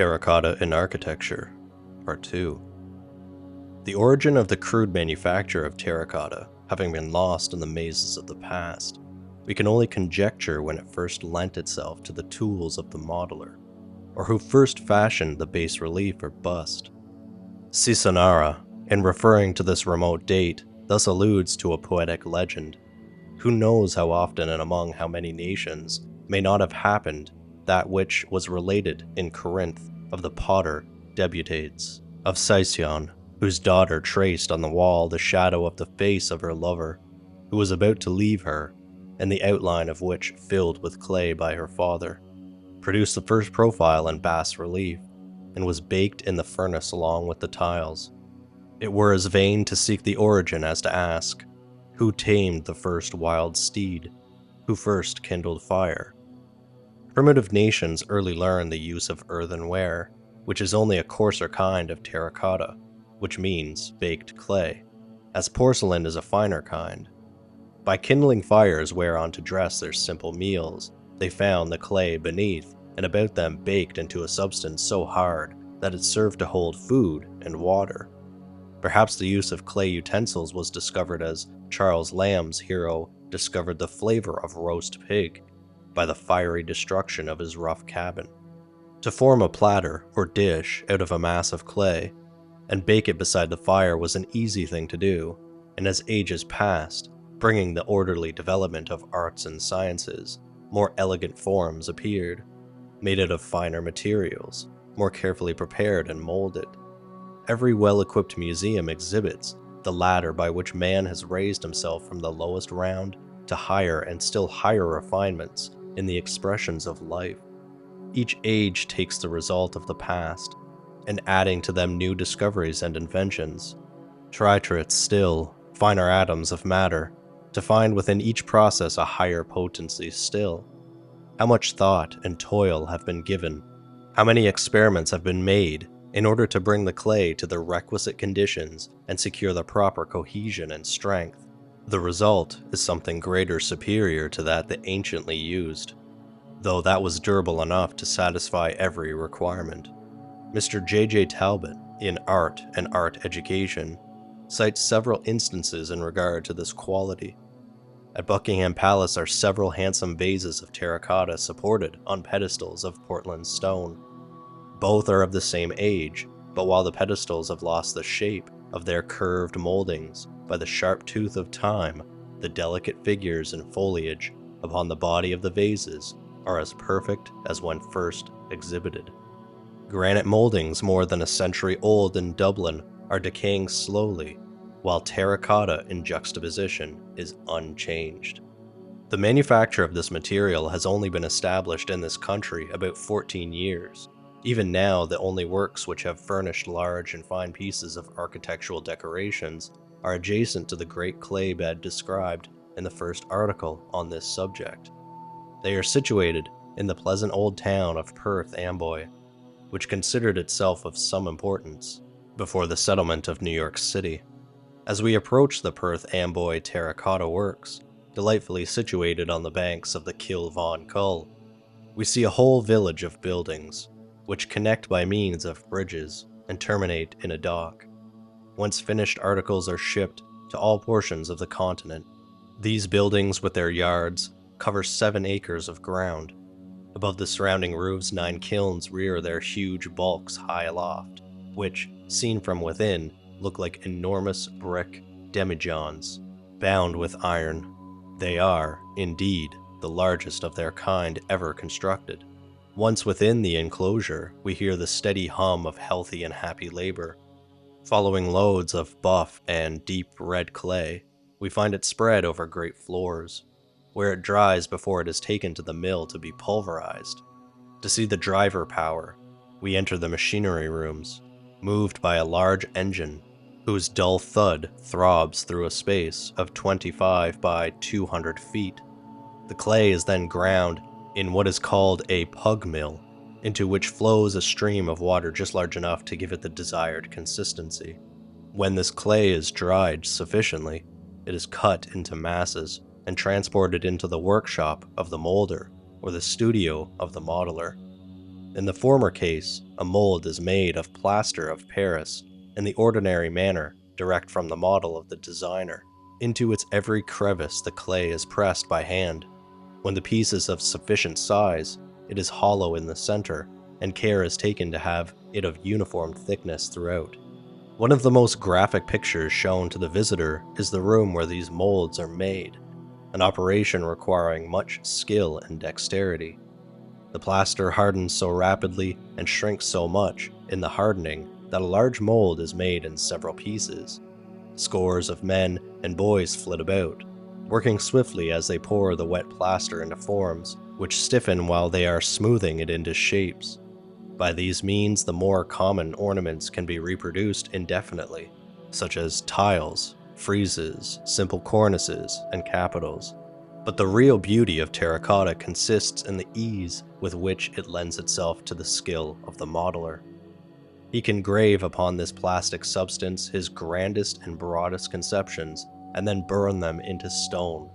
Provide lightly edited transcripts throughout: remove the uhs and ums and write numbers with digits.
Terracotta in Architecture, Part 2. The origin of the crude manufacture of terracotta having been lost in the mazes of the past, we can only conjecture when it first lent itself to the tools of the modeler, or who first fashioned the bas relief or bust. Cisanara, in referring to this remote date, thus alludes to a poetic legend. Who knows how often and among how many nations may not have happened that which was related in Corinth of the potter Debutates of Sicyon, whose daughter traced on the wall the shadow of the face of her lover, who was about to leave her, and the outline of which, filled with clay by her father, produced the first profile in bas relief, and was baked in the furnace along with the tiles. It were as vain to seek the origin as to ask, who tamed the first wild steed? Who first kindled fire? Primitive nations early learned the use of earthenware, which is only a coarser kind of terracotta, which means baked clay, as porcelain is a finer kind. By kindling fires whereon to dress their simple meals, they found the clay beneath and about them baked into a substance so hard that it served to hold food and water. Perhaps the use of clay utensils was discovered as Charles Lamb's hero discovered the flavor of roast pig by the fiery destruction of his rough cabin. To form a platter or dish out of a mass of clay and bake it beside the fire was an easy thing to do, and as ages passed, bringing the orderly development of arts and sciences, more elegant forms appeared, made out of finer materials, more carefully prepared and molded. Every well-equipped museum exhibits the ladder by which man has raised himself from the lowest round to higher and still higher refinements in the expressions of life. Each age takes the result of the past, and adding to them new discoveries and inventions, tritrates still, finer atoms of matter, to find within each process a higher potency still. How much thought and toil have been given, how many experiments have been made in order to bring the clay to the requisite conditions and secure the proper cohesion and strength. The result is something greater superior to that anciently used, though that was durable enough to satisfy every requirement. Mr. J.J. Talbot, in Art and Art Education, cites several instances in regard to this quality. At Buckingham Palace are several handsome vases of terracotta supported on pedestals of Portland stone. Both are of the same age, but while the pedestals have lost the shape of their curved moldings by the sharp tooth of time, the delicate figures and foliage upon the body of the vases are as perfect as when first exhibited. Granite moldings more than a century old in Dublin are decaying slowly, while terracotta in juxtaposition is unchanged. The manufacture of this material has only been established in this country about 14 years. Even now, the only works which have furnished large and fine pieces of architectural decorations are adjacent to the great clay bed described in the first article on this subject. They are situated in the pleasant old town of Perth Amboy, which considered itself of some importance before the settlement of New York City. As we approach the Perth Amboy terracotta works, delightfully situated on the banks of the Kilvaughan Cull, we see a whole village of buildings, which connect by means of bridges and terminate in a dock, whence finished articles are shipped to all portions of the continent. These buildings with their yards cover 7 acres of ground. Above the surrounding roofs 9 kilns rear their huge bulks high aloft, which, seen from within, look like enormous brick demijohns, bound with iron. They are, indeed, the largest of their kind ever constructed. Once within the enclosure, we hear the steady hum of healthy and happy labor. Following loads of buff and deep red clay, we find it spread over great floors, where it dries before it is taken to the mill to be pulverized. To see the driver power, we enter the machinery rooms, moved by a large engine, whose dull thud throbs through a space of 25 by 200 feet. The clay is then ground in what is called a pug mill, into which flows a stream of water just large enough to give it the desired consistency. When this clay is dried sufficiently, it is cut into masses and transported into the workshop of the molder or the studio of the modeler. In the former case, a mold is made of plaster of Paris in the ordinary manner, direct from the model of the designer. Into its every crevice the clay is pressed by hand. When the piece is of sufficient size, it is hollow in the center, and care is taken to have it of uniform thickness throughout. One of the most graphic pictures shown to the visitor is the room where these molds are made, an operation requiring much skill and dexterity. The plaster hardens so rapidly and shrinks so much in the hardening that a large mold is made in several pieces. Scores of men and boys flit about, working swiftly as they pour the wet plaster into forms, which stiffen while they are smoothing it into shapes. By these means, the more common ornaments can be reproduced indefinitely, such as tiles, friezes, simple cornices, and capitals. But the real beauty of terracotta consists in the ease with which it lends itself to the skill of the modeler. He can grave upon this plastic substance his grandest and broadest conceptions, and then burn them into stone.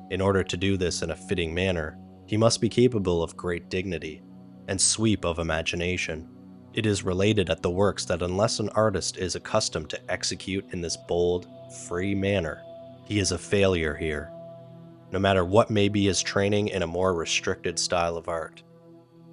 In order to do this in a fitting manner, he must be capable of great dignity and sweep of imagination. It is related at the works that unless an artist is accustomed to execute in this bold, free manner, he is a failure here, no matter what may be his training in a more restricted style of art.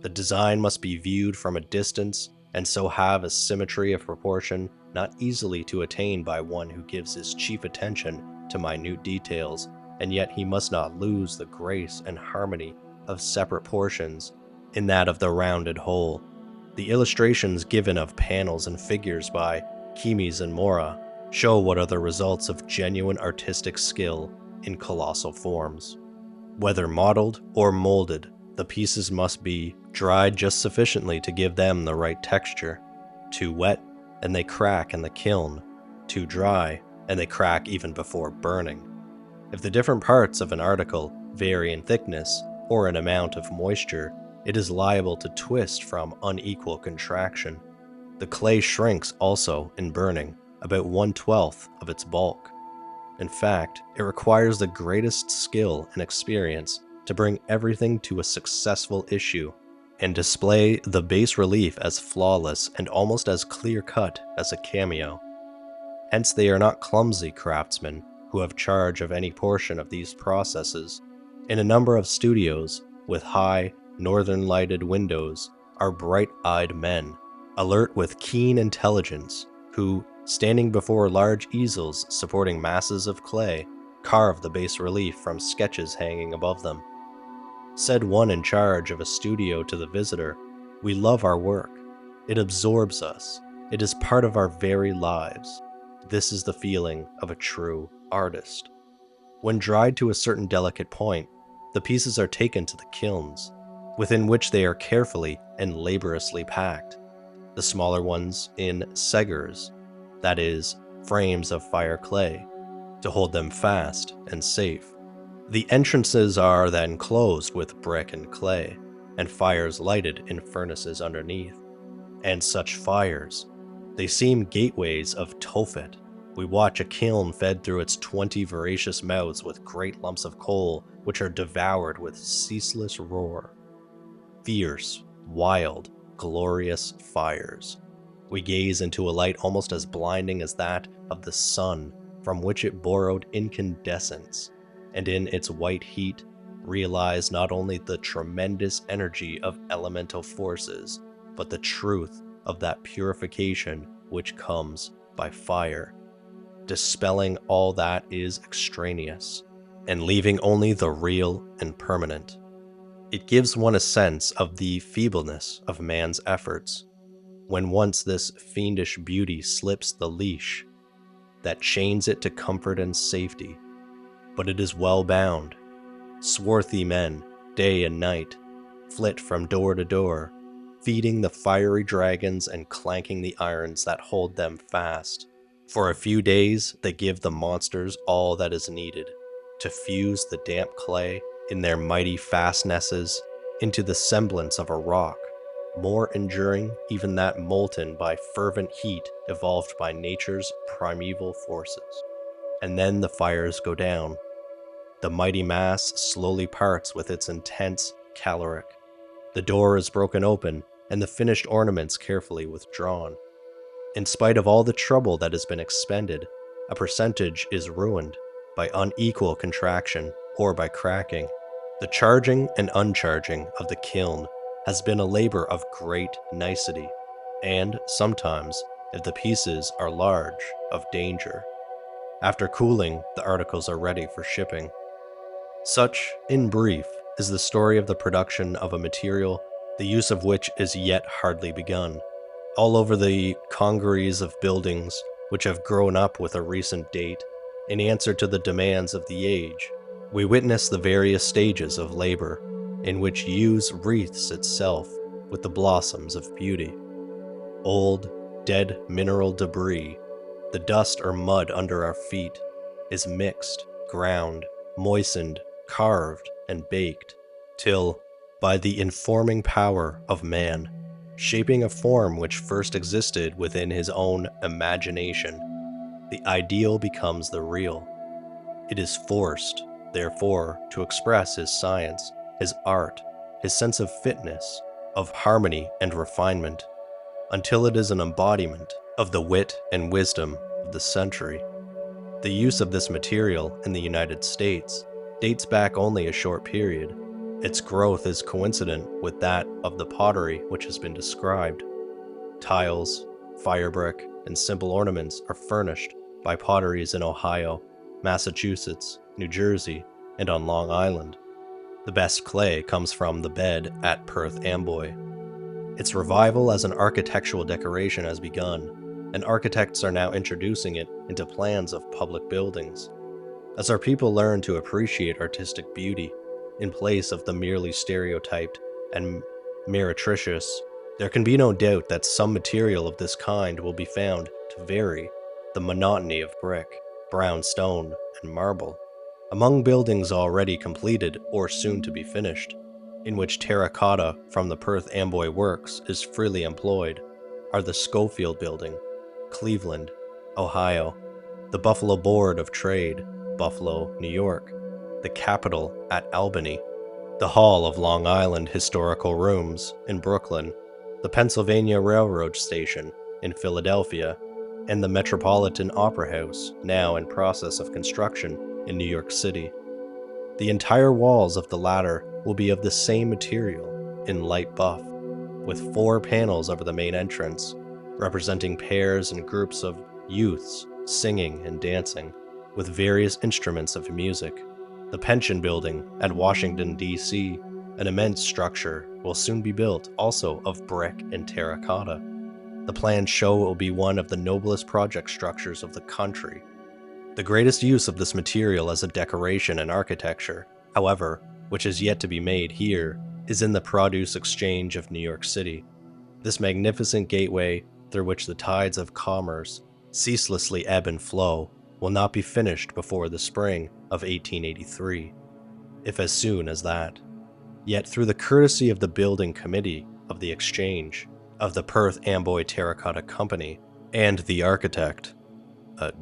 The design must be viewed from a distance and so have a symmetry of proportion not easily to attain by one who gives his chief attention to minute details, and yet he must not lose the grace and harmony of separate portions in that of the rounded whole. The illustrations given of panels and figures by Kimis and Mora show what are the results of genuine artistic skill in colossal forms. Whether modeled or molded, the pieces must be dried just sufficiently to give them the right texture. Too wet, and they crack in the kiln. Too dry, and they crack even before burning. If the different parts of an article vary in thickness or in amount of moisture, it is liable to twist from unequal contraction. The clay shrinks also in burning, about 1/12 of its bulk. In fact, it requires the greatest skill and experience to bring everything to a successful issue and display the bas relief as flawless and almost as clear-cut as a cameo. Hence they are not clumsy craftsmen who have charge of any portion of these processes. In a number of studios with high, northern-lighted windows are bright-eyed men, alert with keen intelligence, who, standing before large easels supporting masses of clay, carve the bas relief from sketches hanging above them. Said one in charge of a studio to the visitor, "We love our work. It absorbs us. It is part of our very lives. This is the feeling of a true artist." When dried to a certain delicate point, the pieces are taken to the kilns, within which they are carefully and laboriously packed, the smaller ones in seggers, that is, frames of fire clay, to hold them fast and safe. The entrances are then closed with brick and clay, and fires lighted in furnaces underneath. And such fires! They seem gateways of Tophet. We watch a kiln fed through its 20 voracious mouths with great lumps of coal, which are devoured with ceaseless roar. Fierce, wild, glorious fires. We gaze into a light almost as blinding as that of the sun, from which it borrowed incandescence, and in its white heat realize not only the tremendous energy of elemental forces, but the truth of that purification which comes by fire, dispelling all that is extraneous, and leaving only the real and permanent. It gives one a sense of the feebleness of man's efforts, when once this fiendish beauty slips the leash that chains it to comfort and safety. But it is well bound. Swarthy men, day and night, flit from door to door, feeding the fiery dragons and clanking the irons that hold them fast. For a few days they give the monsters all that is needed to fuse the damp clay in their mighty fastnesses into the semblance of a rock, more enduring even that molten by fervent heat evolved by nature's primeval forces. And then the fires go down. The mighty mass slowly parts with its intense caloric. The door is broken open, and the finished ornaments carefully withdrawn. In spite of all the trouble that has been expended, a percentage is ruined by unequal contraction or by cracking. The charging and uncharging of the kiln has been a labor of great nicety, and sometimes, if the pieces are large, of danger. After cooling, the articles are ready for shipping. Such, in brief, is the story of the production of a material, the use of which is yet hardly begun. All over the congeries of buildings which have grown up with a recent date, in answer to the demands of the age, we witness the various stages of labor, in which use wreaths itself with the blossoms of beauty. Old, dead mineral debris, the dust or mud under our feet, is mixed, ground, moistened, carved, and baked, till, by the informing power of man, shaping a form which first existed within his own imagination, the ideal becomes the real. It is forced, therefore, to express his science, his art, his sense of fitness, of harmony and refinement, until it is an embodiment of the wit and wisdom of the century. The use of this material in the United States dates back only a short period. Its growth is coincident with that of the pottery which has been described. Tiles, firebrick, and simple ornaments are furnished by potteries in Ohio, Massachusetts, New Jersey, and on Long Island. The best clay comes from the bed at Perth Amboy. Its revival as an architectural decoration has begun, and architects are now introducing it into plans of public buildings. As our people learn to appreciate artistic beauty, in place of the merely stereotyped and meretricious, there can be no doubt that some material of this kind will be found to vary the monotony of brick, brown stone, and marble. Among buildings already completed or soon to be finished, in which terracotta from the Perth Amboy Works is freely employed, are the Schofield Building, Cleveland, Ohio, the Buffalo Board of Trade, Buffalo, New York, the Capitol at Albany, the Hall of Long Island Historical Rooms in Brooklyn, the Pennsylvania Railroad Station in Philadelphia, and the Metropolitan Opera House, now in process of construction in New York City. The entire walls of the latter will be of the same material, in light buff, with 4 panels over the main entrance, representing pairs and groups of youths singing and dancing, with various instruments of music. The Pension Building at Washington, D.C., an immense structure, will soon be built, also of brick and terracotta. The plans show it will be one of the noblest project structures of the country. The greatest use of this material as a decoration and architecture, however, which is yet to be made here, is in the Produce Exchange of New York City. This magnificent gateway, through which the tides of commerce ceaselessly ebb and flow, will not be finished before the spring of 1883, if as soon as that. Yet through the courtesy of the building committee of the Exchange, of the Perth Amboy Terracotta Company, and the architect,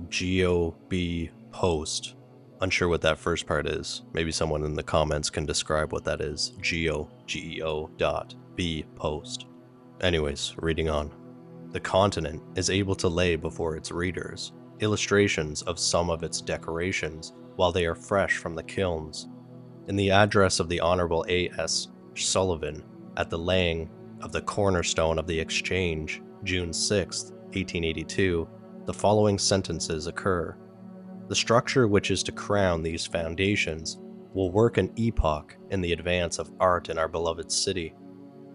G.O.B. Post. Unsure what that first part is. Maybe someone in the comments can describe what that is. G.O.B. Post. Anyways, reading on. The Continent is able to lay before its readers illustrations of some of its decorations while they are fresh from the kilns. In the address of the Honorable A.S. Sullivan at the laying of the cornerstone of the Exchange, June 6, 1882, the following sentences occur. The structure which is to crown these foundations will work an epoch in the advance of art in our beloved city.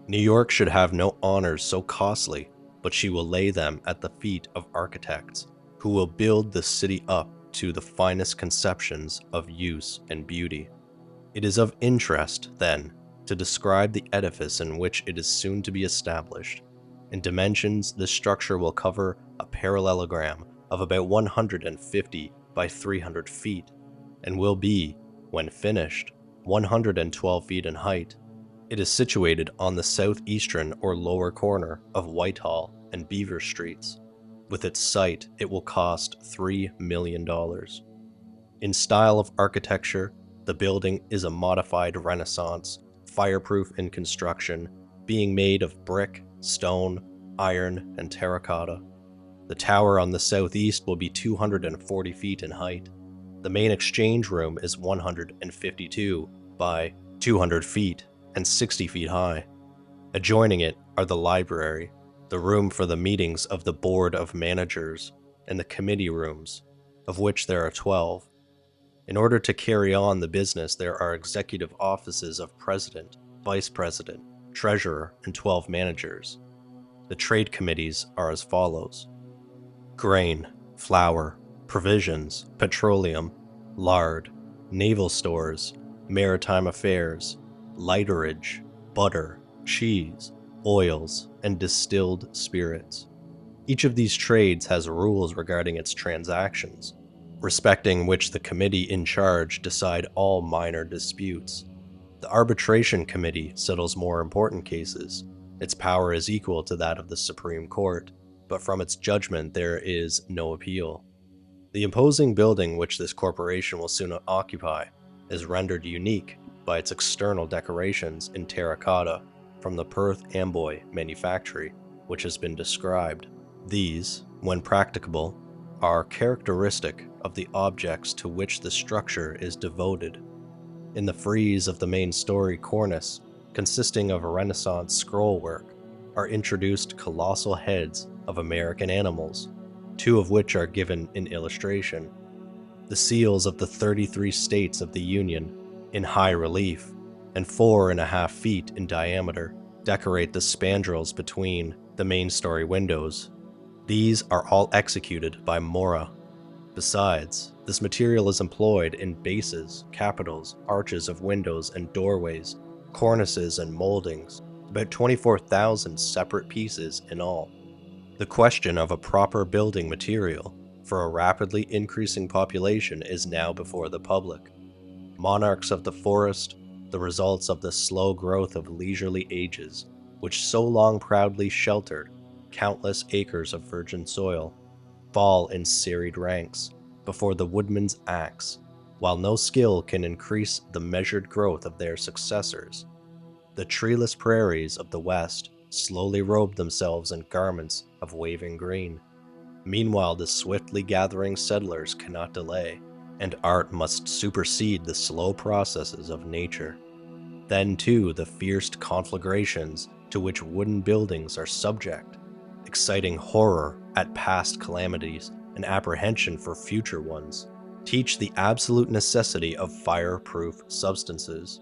New York should have no honors so costly, but she will lay them at the feet of architects, who will build the city up to the finest conceptions of use and beauty. It is of interest, then, to describe the edifice in which it is soon to be established. In dimensions, this structure will cover a parallelogram of about 150 by 300 feet, and will be, when finished, 112 feet in height. It is situated on the southeastern or lower corner of Whitehall and Beaver Streets. With its site, it will cost $3 million. In style of architecture, the building is a modified Renaissance, fireproof in construction, being made of brick, stone, iron, and terracotta. The tower on the southeast will be 240 feet in height. The main exchange room is 152 by 200 feet and 60 feet high. Adjoining it are the library, the room for the meetings of the board of managers, and the committee rooms, of which there are 12. In order to carry on the business, there are executive offices of president, vice president, treasurer, and 12 managers. The trade committees are as follows: grain, flour, provisions, petroleum, lard, naval stores, maritime affairs, lighterage, butter, cheese, oils, and distilled spirits. Each of these trades has rules regarding its transactions, respecting which the committee in charge decide all minor disputes. The arbitration committee settles more important cases. Its power is equal to that of the Supreme Court, but from its judgment there is no appeal. The imposing building which this corporation will soon occupy is rendered unique by its external decorations in terracotta from the Perth Amboy manufactory, which has been described. These, when practicable, are characteristic of the objects to which the structure is devoted. In the frieze of the main story cornice, consisting of Renaissance scrollwork, are introduced colossal heads of American animals, 2 of which are given in illustration. The seals of the 33 states of the Union, in high relief, and 4.5 feet in diameter, decorate the spandrels between the main story windows. These are all executed by Mora. Besides, this material is employed in bases, capitals, arches of windows and doorways, cornices and moldings, about 24,000 separate pieces in all. The question of a proper building material for a rapidly increasing population is now before the public. Monarchs of the forest, the results of the slow growth of leisurely ages, which so long proudly sheltered countless acres of virgin soil, fall in serried ranks before the woodman's axe, while no skill can increase the measured growth of their successors. The treeless prairies of the West slowly robe themselves in garments of waving green. Meanwhile, the swiftly gathering settlers cannot delay, and art must supersede the slow processes of nature. Then, too, the fierce conflagrations to which wooden buildings are subject, exciting horror at past calamities and apprehension for future ones, teach the absolute necessity of fireproof substances.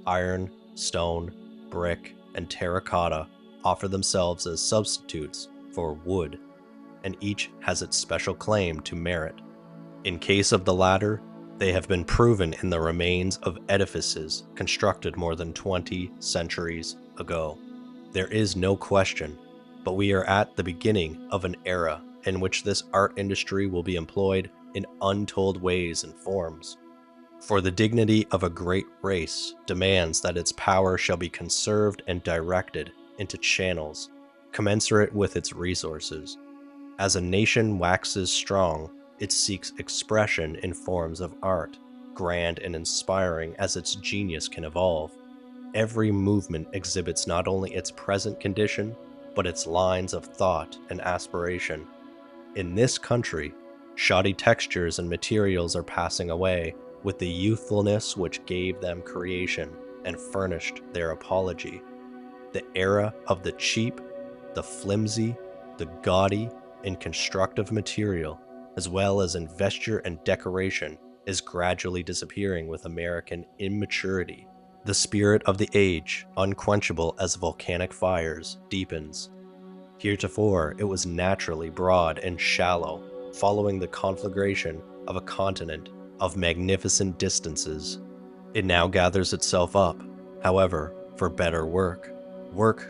Iron, stone, brick, and terracotta offer themselves as substitutes for wood, and each has its special claim to merit. In case of the latter, they have been proven in the remains of edifices constructed more than 20 centuries ago. There is no question, but we are at the beginning of an era in which this art industry will be employed in untold ways and forms. For the dignity of a great race demands that its power shall be conserved and directed into channels commensurate with its resources. As a nation waxes strong, it seeks expression in forms of art, grand and inspiring as its genius can evolve. Every movement exhibits not only its present condition, but its lines of thought and aspiration. In this country, shoddy textures and materials are passing away with the youthfulness which gave them creation and furnished their apology. The era of the cheap, the flimsy, the gaudy, and constructive material, as well as in vesture and decoration, is gradually disappearing with American immaturity. The spirit of the age, unquenchable as volcanic fires, deepens. Heretofore, it was naturally broad and shallow, following the conflagration of a continent of magnificent distances. It now gathers itself up, however, for better work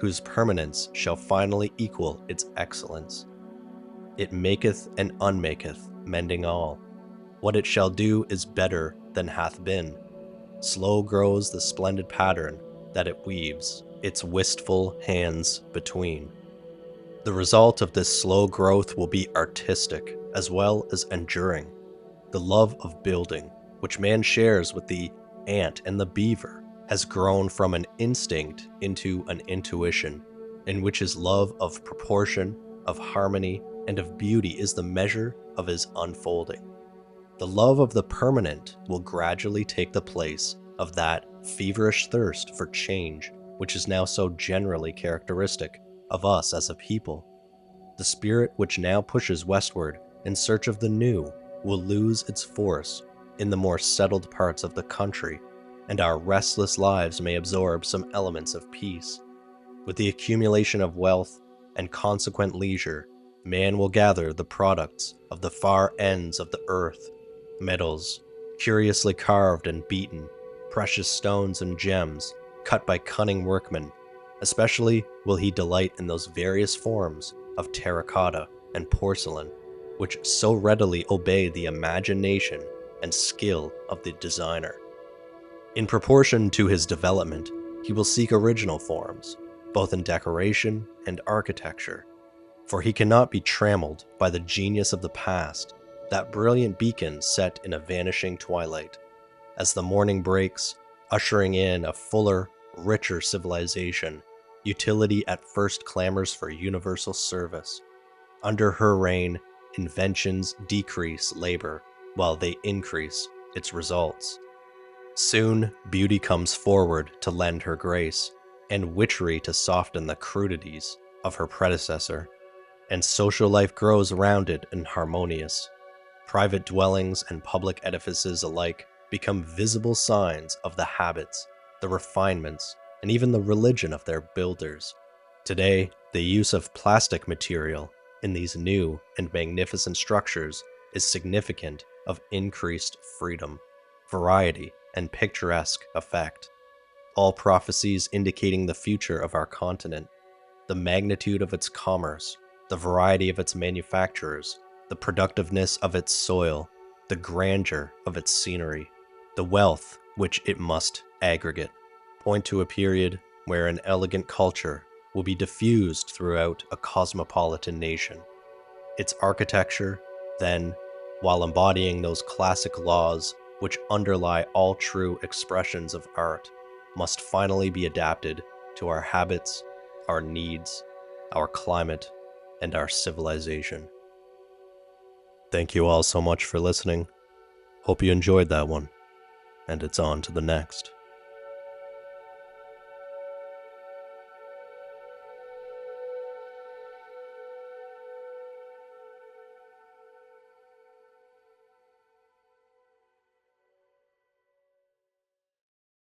whose permanence shall finally equal its excellence. It maketh and unmaketh, mending all. What it shall do is better than hath been. Slow grows the splendid pattern that it weaves its wistful hands between. The result of this slow growth will be artistic as well as enduring. The love of building, which man shares with the ant and the beaver, has grown from an instinct into an intuition, in which his love of proportion, of harmony, and of beauty is the measure of his unfolding. The love of the permanent will gradually take the place of that feverish thirst for change which is now so generally characteristic of us as a people. The spirit which now pushes westward in search of the new will lose its force in the more settled parts of the country, and our restless lives may absorb some elements of peace. With the accumulation of wealth and consequent leisure, man will gather the products of the far ends of the earth, metals, curiously carved and beaten, precious stones and gems, cut by cunning workmen. Especially will he delight in those various forms of terracotta and porcelain, which so readily obey the imagination and skill of the designer. In proportion to his development, he will seek original forms, both in decoration and architecture, for he cannot be trammeled by the genius of the past, that brilliant beacon set in a vanishing twilight. As the morning breaks, ushering in a fuller, richer civilization, utility at first clamors for universal service. Under her reign, inventions decrease labor, while they increase its results. Soon, beauty comes forward to lend her grace, and witchery to soften the crudities of her predecessor, and social life grows rounded and harmonious. Private dwellings and public edifices alike become visible signs of the habits, the refinements, and even the religion of their builders. Today, the use of plastic material in these new and magnificent structures is significant of increased freedom, variety, and picturesque effect, all prophecies indicating the future of our continent, the magnitude of its commerce, the variety of its manufacturers, the productiveness of its soil, the grandeur of its scenery, the wealth which it must aggregate, point to a period where an elegant culture will be diffused throughout a cosmopolitan nation. Its architecture, then, while embodying those classic laws which underlie all true expressions of art, must finally be adapted to our habits, our needs, our climate, and our civilization. Thank you all so much for listening. Hope you enjoyed that one, and it's on to the next.